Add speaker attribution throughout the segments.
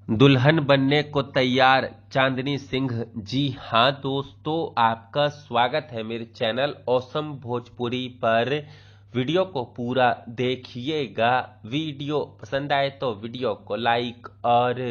Speaker 1: दुल्हन बनने को तैयार चांदनी सिंह। जी हाँ दोस्तों, आपका स्वागत है मेरे चैनल ऑसम भोजपुरी पर। वीडियो को पूरा देखिएगा। वीडियो पसंद आए तो वीडियो को लाइक और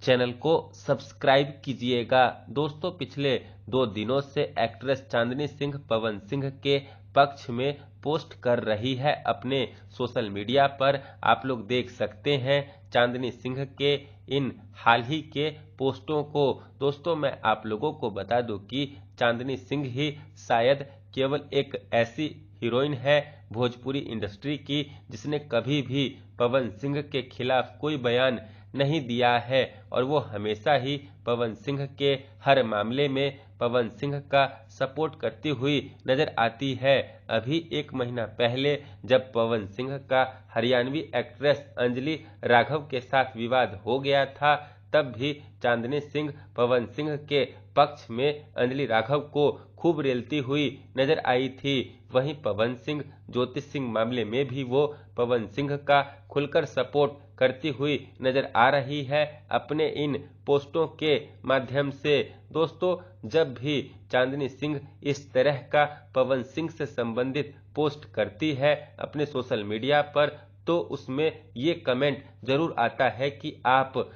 Speaker 1: चैनल को सब्सक्राइब कीजिएगा। दोस्तों, पिछले 2 दिनों से एक्ट्रेस चांदनी सिंह पवन सिंह के पक्ष में पोस्ट कर रही है अपने सोशल मीडिया पर। आप लोग देख सकते हैं चांदनी सिंह के इन हाल ही के पोस्टों को। दोस्तों, मैं आप लोगों को बता दूं कि चांदनी सिंह ही शायद केवल एक ऐसी हीरोइन है भोजपुरी इंडस्ट्री की जिसने कभी भी पवन सिंह के खिलाफ कोई बयान नहीं दिया है, और वो हमेशा ही पवन सिंह के हर मामले में पवन सिंह का सपोर्ट करती हुई नजर आती है। अभी 1 महीना पहले जब पवन सिंह का हरियाणवी एक्ट्रेस अंजलि राघव के साथ विवाद हो गया था, तब भी चांदनी सिंह पवन सिंह के पक्ष में अंजलि राघव को खूब रेलती हुई नजर आई थी। वहीं पवन सिंह ज्योतिष सिंह मामले में भी वो पवन सिंह का खुलकर सपोर्ट करती हुई नजर आ रही है अपने इन पोस्टों के माध्यम से। दोस्तों, जब भी चांदनी सिंह इस तरह का पवन सिंह से संबंधित पोस्ट करती है अपने सोशल मीडिया पर, तो उसमें ये कमेंट जरूर आता है कि आप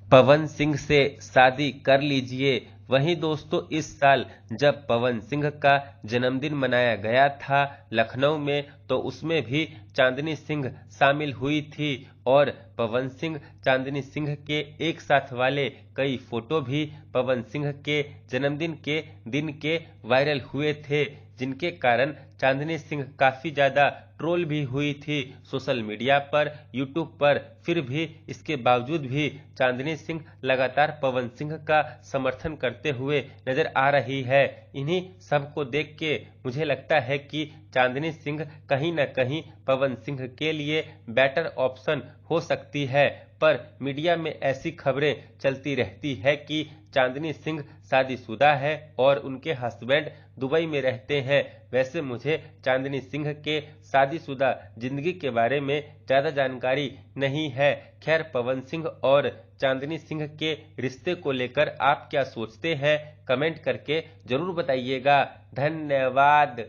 Speaker 1: पवन सिंह से शादी कर लीजिए। वहीं दोस्तों, इस साल जब पवन सिंह का जन्मदिन मनाया गया था लखनऊ में, तो उसमें भी चांदनी सिंह शामिल हुई थी, और पवन सिंह चांदनी सिंह के एक साथ वाले कई फोटो भी पवन सिंह के जन्मदिन के दिन के वायरल हुए थे, जिनके कारण चांदनी सिंह काफी ज्यादा ट्रोल भी हुई थी सोशल मीडिया पर, यूट्यूब पर। फिर भी इसके बावजूद भी चांदनी सिंह लगातार पवन सिंह का समर्थन करते हुए नजर आ रही है। इन्हीं सब को देख के मुझे लगता है कि चांदनी सिंह कहीं न कहीं पवन सिंह के लिए बेटर ऑप्शन हो सकती है। पर मीडिया में ऐसी खबरें चलती रहती है कि चांदनी सिंह शादीशुदा है और उनके हस्बैंड दुबई में रहते हैं। वैसे मुझे चांदनी सिंह के शादीशुदा जिंदगी के बारे में ज्यादा जानकारी नहीं है। खैर, पवन सिंह और चांदनी सिंह के रिश्ते को लेकर आप क्या सोचते हैं, कमेंट करके जरूर बताइएगा। धन्यवाद।